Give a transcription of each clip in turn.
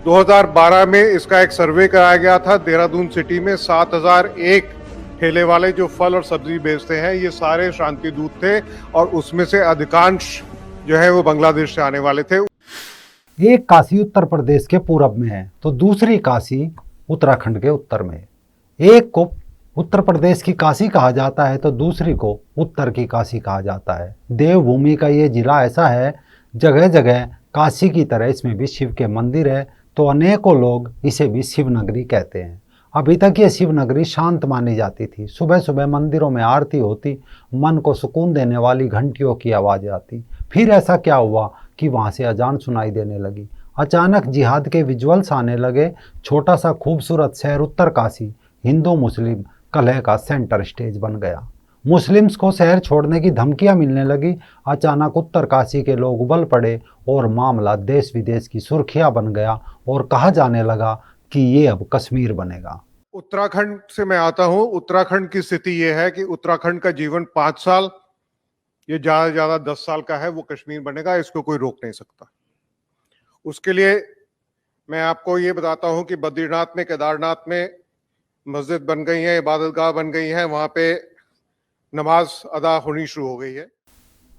2012 में इसका एक सर्वे कराया गया था। देहरादून सिटी में 7001 ठेले वाले जो फल और सब्जी बेचते हैं, ये सारे शांति दूत थे और उसमें से अधिकांश जो है वो बांग्लादेश से आने वाले थे। एक काशी उत्तर प्रदेश के पूरब में है तो दूसरी काशी उत्तराखंड के उत्तर में है। एक को उत्तर प्रदेश की काशी कहा जाता है तो दूसरी को उत्तर की काशी कहा जाता है। देवभूमि का ये जिला ऐसा है, जगह जगह काशी की तरह इसमें भी शिव के मंदिर है, तो अनेकों लोग इसे भी शिव नगरी कहते हैं। अभी तक ये शिव नगरी शांत मानी जाती थी। सुबह सुबह मंदिरों में आरती होती, मन को सुकून देने वाली घंटियों की आवाज़ आती। फिर ऐसा क्या हुआ कि वहाँ से अजान सुनाई देने लगी। अचानक जिहाद के विजुअल्स आने लगे। छोटा सा खूबसूरत शहर उत्तर काशी हिंदू मुस्लिम कलह का सेंटर स्टेज बन गया। मुस्लिम्स को शहर छोड़ने की धमकियां मिलने लगी। अचानक उत्तर काशी के लोग उबल पड़े और मामला देश विदेश की सुर्खियां बन गया और कहा जाने लगा कि ये अब कश्मीर बनेगा। उत्तराखंड से मैं आता हूं। उत्तराखंड की स्थिति ये है कि उत्तराखंड का जीवन 5 साल, ये ज्यादा से ज्यादा 10 साल का है, वो कश्मीर बनेगा, इसको कोई रोक नहीं सकता। उसके लिए मैं आपको ये बताता हूं कि बद्रीनाथ में, केदारनाथ में मस्जिद बन गई है, इबादतगाह बन गई है, वहां पे नमाज अदा होनी शुरू हो गई है।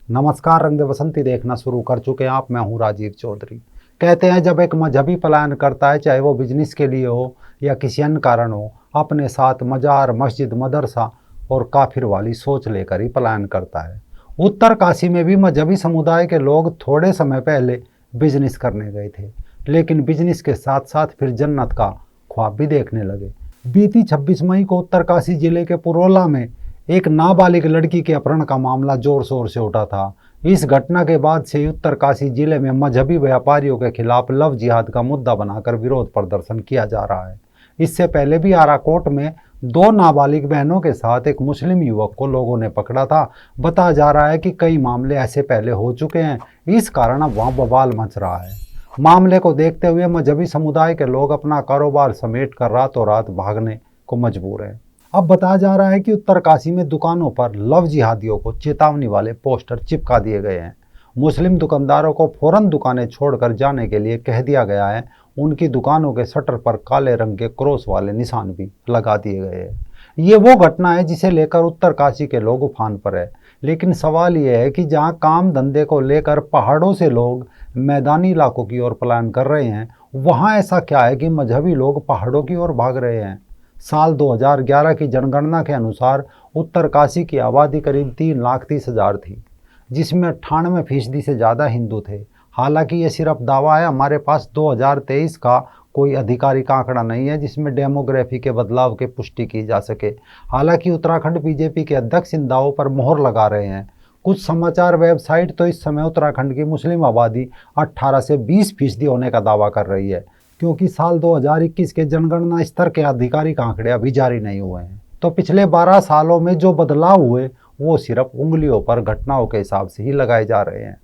नमस्कार, रंग दे बसंती देखना शुरू कर चुके हैं आप। मैं हूं राजीव चौधरी। कहते हैं जब एक मजहबी पलायन करता है, चाहे वो बिजनेस के लिए हो या किसी अन्य कारण हो, अपने साथ मजार, मस्जिद, मदरसा और काफिर वाली सोच लेकर ही पलायन करता है। उत्तर काशी में भी मजहबी समुदाय के लोग थोड़े समय पहले बिजनेस करने गए थे, लेकिन बिजनेस के साथ साथ फिर जन्नत का ख्वाब भी देखने लगे। बीती 26 मई को उत्तर काशी जिले के पुरोला में एक नाबालिग लड़की के अपहरण का मामला जोर शोर से उठा था। इस घटना के बाद से उत्तर काशी जिले में मजहबी व्यापारियों के खिलाफ लव जिहाद का मुद्दा बनाकर विरोध प्रदर्शन किया जा रहा है। इससे पहले भी आराकोट में 2 नाबालिग बहनों के साथ एक मुस्लिम युवक को लोगों ने पकड़ा था। बताया जा रहा है कि कई मामले ऐसे पहले हो चुके हैं, इस कारण अब वहाँ बवाल मच रहा है। मामले को देखते हुए मजहबी समुदाय के लोग अपना कारोबार समेट कर रातों रात भागने को मजबूर हैं। अब बताया जा रहा है कि उत्तर काशी में दुकानों पर लव जिहादियों को चेतावनी वाले पोस्टर चिपका दिए गए हैं। मुस्लिम दुकानदारों को फौरन दुकानें छोड़कर जाने के लिए कह दिया गया है। उनकी दुकानों के शटर पर काले रंग के क्रॉस वाले निशान भी लगा दिए गए हैं। ये वो घटना है जिसे लेकर उत्तर काशी के लोग उफान पर है। लेकिन सवाल ये है कि जहाँ काम धंधे को लेकर पहाड़ों से लोग मैदानी इलाकों की ओर पलायन कर रहे हैं, वहाँ ऐसा क्या है कि मजहबी लोग पहाड़ों की ओर भाग रहे हैं। साल 2011 की जनगणना के अनुसार उत्तर काशी की आबादी करीब 3,30,000 थी, जिसमें 98% से ज़्यादा हिंदू थे। हालांकि ये सिर्फ दावा है, हमारे पास 2023 का कोई आधिकारिक आंकड़ा नहीं है जिसमें डेमोग्राफी के बदलाव की पुष्टि की जा सके। हालांकि उत्तराखंड बीजेपी के अध्यक्ष इन दावों पर मोहर लगा रहे हैं। कुछ समाचार वेबसाइट तो इस समय उत्तराखंड की मुस्लिम आबादी 18 से 20% होने का दावा कर रही है, क्योंकि साल 2021 के जनगणना स्तर के आधिकारिक आंकड़े अभी जारी नहीं हुए हैं। तो पिछले 12 सालों में जो बदलाव हुए वो सिर्फ उंगलियों पर घटनाओं के हिसाब से ही लगाए जा रहे हैं।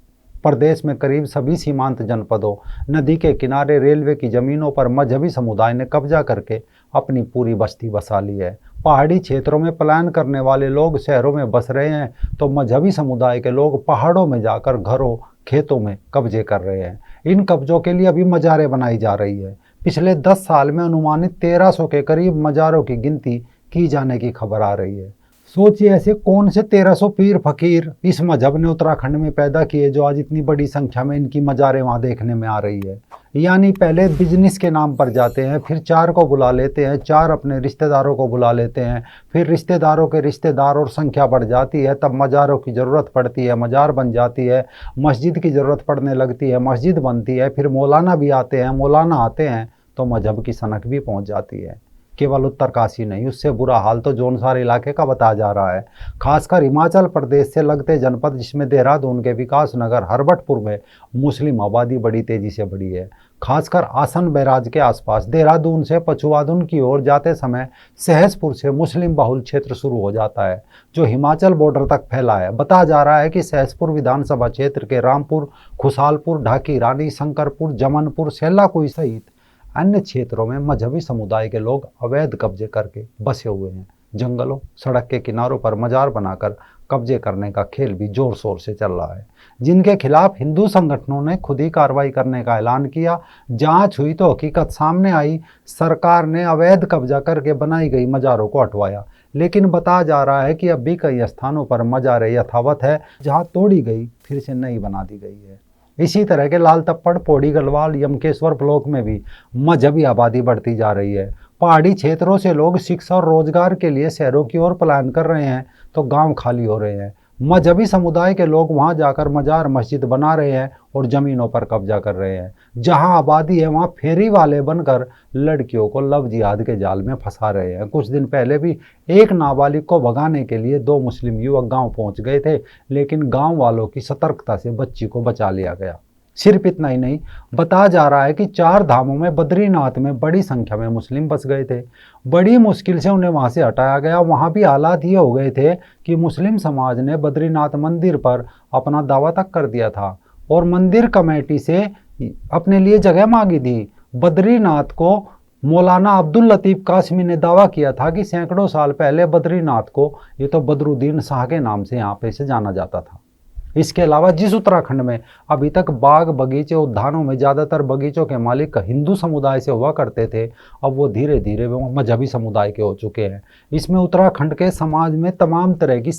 प्रदेश में करीब सभी सीमांत जनपदों, नदी के किनारे, रेलवे की जमीनों पर मजहबी समुदाय ने कब्जा करके अपनी पूरी बस्ती बसा ली है। पहाड़ी क्षेत्रों में पलायन करने वाले लोग शहरों में बस रहे हैं, तो मजहबी समुदाय के लोग पहाड़ों में जाकर घरों, खेतों में कब्जे कर रहे हैं। इन कब्जों के लिए अभी मज़ारें बनाई जा रही है। पिछले 10 साल में अनुमानित 1300 के करीब मज़ारों की गिनती की जाने की खबर आ रही है। सोचिए ऐसे कौन से 1300 पीर फकीर इस मजहब ने उत्तराखंड में पैदा किए जो आज इतनी बड़ी संख्या में इनकी मज़ारें वहाँ देखने में आ रही है। यानी पहले बिजनेस के नाम पर जाते हैं, फिर 4 को बुला लेते हैं, 4 अपने रिश्तेदारों को बुला लेते हैं, फिर रिश्तेदारों के रिश्तेदार और संख्या बढ़ जाती है, तब मज़ारों की ज़रूरत पड़ती है, मज़ार बन जाती है, मस्जिद की ज़रूरत पड़ने लगती है, मस्जिद बनती है, फिर मौलाना भी आते हैं, मौलाना आते हैं तो मजहब की सनक भी पहुँच जाती है। केवल उत्तर काशी नहीं, उससे बुरा हाल तो जौनसार इलाके का बताया जा रहा है। खासकर हिमाचल प्रदेश से लगते जनपद, जिसमें देहरादून के विकास नगर हरबटपुर में मुस्लिम आबादी बड़ी तेजी से बढ़ी है। खासकर आसन बैराज के आसपास देहरादून से पछुआदून की ओर जाते समय सहसपुर से मुस्लिम बहुल क्षेत्र शुरू हो जाता है, जो हिमाचल बॉर्डर तक फैला है। बताया जा रहा है कि सहसपुर विधानसभा क्षेत्र के रामपुर, खुशालपुर, ढाकी रानी, शंकरपुर, जमनपुर, सेलाकुई सहित अन्य क्षेत्रों में मजहबी समुदाय के लोग अवैध कब्जे करके बसे हुए हैं। जंगलों, सड़क के किनारों पर मजार बनाकर कब्जे करने का खेल भी जोर शोर से चल रहा है, जिनके खिलाफ हिंदू संगठनों ने खुद ही कार्रवाई करने का ऐलान किया। जांच हुई तो हकीकत सामने आई, सरकार ने अवैध कब्जा करके बनाई गई मजारों को हटवाया, लेकिन बताया जा रहा है कि अब भी कई स्थानों पर मजारें यथावत है, जहां तोड़ी गई फिर से नई बना दी गई है। इसी तरह के लाल तप्पड़, पौड़ी गढ़वाल, यमकेश्वर ब्लॉक में भी मजहबी आबादी बढ़ती जा रही है। पहाड़ी क्षेत्रों से लोग शिक्षा और रोजगार के लिए शहरों की ओर पलायन कर रहे हैं तो गांव खाली हो रहे हैं। मजहबी समुदाय के लोग वहां जाकर मजार मस्जिद बना रहे हैं और जमीनों पर कब्जा कर रहे हैं। जहां आबादी है वहां फेरी वाले बनकर लड़कियों को लव जिहाद के जाल में फंसा रहे हैं। कुछ दिन पहले भी एक नाबालिग को भगाने के लिए 2 मुस्लिम युवक गांव पहुंच गए थे, लेकिन गांव वालों की सतर्कता से बच्ची को बचा लिया गया। सिर्फ इतना ही नहीं, बताया जा रहा है कि 4 धामों में बद्रीनाथ में बड़ी संख्या में मुस्लिम बस गए थे। बड़ी मुश्किल से उन्हें वहां से हटाया गया। वहां भी हालात ये हो गए थे कि मुस्लिम समाज ने बद्रीनाथ मंदिर पर अपना दावा तक कर दिया था और मंदिर कमेटी से अपने लिए जगह मांगी थी। बद्रीनाथ को मौलाना अब्दुल लतीफ कासमी ने दावा किया था कि सैकड़ों साल पहले बद्रीनाथ को ये तो बदरुद्दीन शाह के नाम से यहाँ पे से जाना जाता था। इसके अलावा जिस उत्तराखंड में अभी तक बाग, बगीचे, उद्यानों में ज़्यादातर बगीचों के मालिक हिंदू समुदाय से हुआ करते थे, अब वो धीरे धीरे वो मजहबी समुदाय के हो चुके हैं। इसमें उत्तराखंड के समाज में तमाम तरह की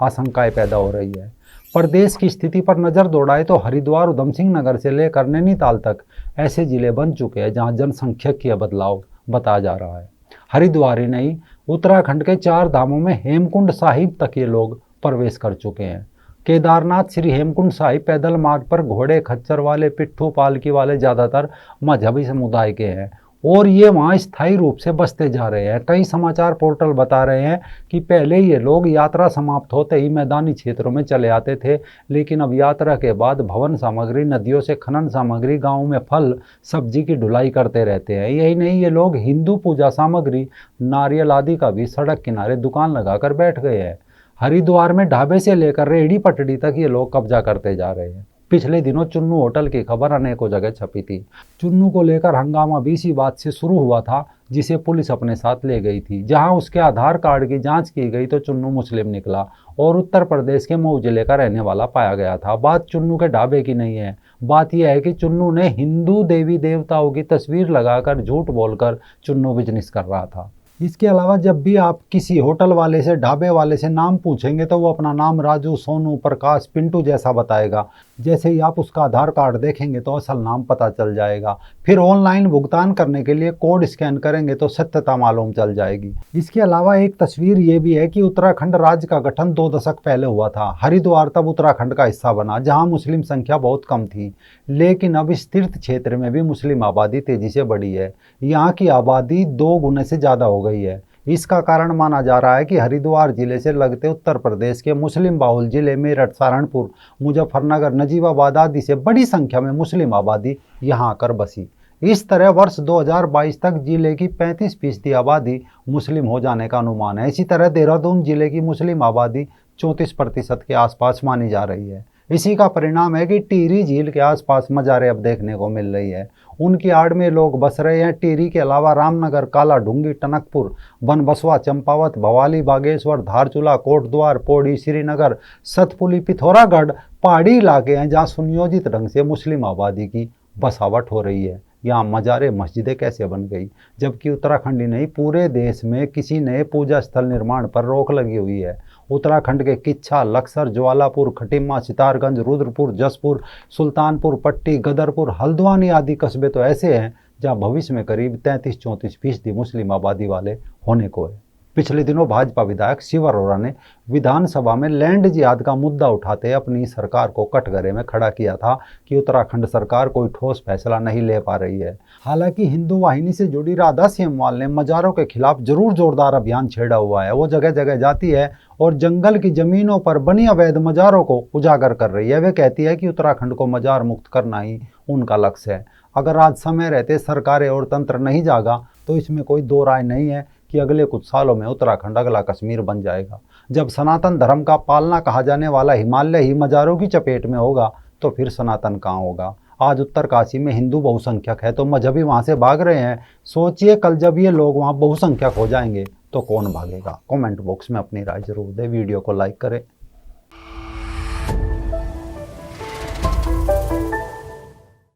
आशंकाएं पैदा हो रही है। प्रदेश की स्थिति पर नज़र दौड़ाए तो हरिद्वार, उधम सिंह नगर से लेकर नैनीताल तक ऐसे जिले बन चुके हैं जहाँ जनसंख्यिकीय बदलाव बताया जा रहा है। हरिद्वार ही नहीं, उत्तराखंड के 4 धामों में हेमकुंड साहिब तक ये लोग प्रवेश कर चुके हैं। केदारनाथ श्री हेमकुंड साहिब पैदल मार्ग पर घोड़े, खच्चर वाले, पिट्ठू, पालकी वाले ज़्यादातर मजहबी समुदाय के हैं और ये वहाँ स्थायी रूप से बसते जा रहे हैं। कई समाचार पोर्टल बता रहे हैं कि पहले ये लोग यात्रा समाप्त होते ही मैदानी क्षेत्रों में चले आते थे, लेकिन अब यात्रा के बाद भवन सामग्री, नदियों से खनन सामग्री, गाँव में फल सब्जी की ढुलाई करते रहते हैं। यही नहीं, ये लोग हिंदू पूजा सामग्री, नारियल आदि का भी सड़क किनारे दुकान लगाकर बैठ गए हैं। हरिद्वार में ढाबे से लेकर रेहड़ी पटड़ी तक ये लोग कब्जा करते जा रहे हैं। पिछले दिनों चुन्नू होटल की खबर अनेकों जगह छपी थी। चुन्नू को लेकर हंगामा भी इसी बात से शुरू हुआ था, जिसे पुलिस अपने साथ ले गई थी। जहां उसके आधार कार्ड की जांच की गई तो चुन्नू मुस्लिम निकला और उत्तर प्रदेश के मऊ जिले का रहने वाला पाया गया था। बात चुन्नू के ढाबे की नहीं है, बात यह है कि चुन्नू ने हिंदू देवी देवताओं की तस्वीर लगाकर झूठ बोलकर चुन्नू बिजनेस कर रहा था। इसके अलावा जब भी आप किसी होटल वाले से, ढाबे वाले से नाम पूछेंगे तो वो अपना नाम राजू, सोनू, प्रकाश, पिंटू जैसा बताएगा। जैसे ही आप उसका आधार कार्ड देखेंगे तो असल नाम पता चल जाएगा। फिर ऑनलाइन भुगतान करने के लिए कोड स्कैन करेंगे तो सत्यता मालूम चल जाएगी। इसके अलावा एक तस्वीर ये भी है कि उत्तराखंड राज्य का गठन 2 दशक पहले हुआ था। हरिद्वार तब उत्तराखंड का हिस्सा बना, जहाँ मुस्लिम संख्या बहुत कम थी, लेकिन अब इस तीर्थ क्षेत्र में भी मुस्लिम आबादी तेजी से बढ़ी है। यहाँ की आबादी 2 गुने से ज़्यादा हो गई है। इसका कारण माना जा रहा है कि हरिद्वार जिले से लगते उत्तर प्रदेश के मुस्लिम बाहुल जिले मेरठ, सहारनपुर, मुजफ्फरनगर, नजीबाबाद आदि से बड़ी संख्या में मुस्लिम आबादी यहाँ आकर बसी। इस तरह वर्ष 2022 तक जिले की 35% आबादी मुस्लिम हो जाने का अनुमान है। इसी तरह देहरादून जिले की मुस्लिम आबादी 34% के आसपास मानी जा रही है। इसी का परिणाम है कि टिहरी झील के आसपास मजारें अब देखने को मिल रही है। उनकी आड़ में लोग बस रहे हैं। टिहरी के अलावा रामनगर, काला ढूंगी, टनकपुर, बनबसवा, चंपावत, भवाली, बागेश्वर, धारचूला, कोटद्वार, पौड़ी, श्रीनगर, सतपुली, पिथौरागढ़ पहाड़ी इलाके हैं जहाँ सुनियोजित ढंग से मुस्लिम आबादी की बसावट हो रही है। यहाँ मजारे मस्जिदें कैसे बन गई, जबकि उत्तराखंड ही नहीं पूरे देश में किसी नए पूजा स्थल निर्माण पर रोक लगी हुई है। उत्तराखंड के किच्छा, लक्सर, ज्वालापुर, खटिमा, सितारगंज, रुद्रपुर, जसपुर, सुल्तानपुर, पट्टी, गदरपुर, हल्द्वानी आदि कस्बे तो ऐसे हैं जहाँ भविष्य में करीब 33-34% मुस्लिम आबादी वाले होने को है। पिछले दिनों भाजपा विधायक शिव अरोड़ा ने विधानसभा में लैंड जिहाद का मुद्दा उठाते अपनी सरकार को कटघरे में खड़ा किया था कि उत्तराखंड सरकार कोई ठोस फैसला नहीं ले पा रही है। हालांकि हिंदू वाहिनी से जुड़ी राधा सेमवाल ने मजारों के खिलाफ जरूर जोरदार अभियान छेड़ा हुआ है। वो जगह जगह जाती है और जंगल की जमीनों पर बनी अवैध मजारों को उजागर कर रही है। वे कहती है कि उत्तराखंड को मजार मुक्त करना ही उनका लक्ष्य है। अगर आज समय रहते सरकारें और तंत्र नहीं जागा तो इसमें कोई दो राय नहीं है कि अगले कुछ सालों में उत्तराखंड अगला कश्मीर बन जाएगा। जब सनातन धर्म का पालना कहा जाने वाला हिमालय ही मजारों की चपेट में होगा तो फिर सनातन कहाँ होगा। आज उत्तरकाशी में हिंदू बहुसंख्यक है तो मजहबी वहाँ से भाग रहे हैं। सोचिए कल जब ये लोग वहाँ बहुसंख्यक हो जाएंगे तो कौन भागेगा? कमेंट बॉक्स में अपनी राय जरूर दें, वीडियो को लाइक करें,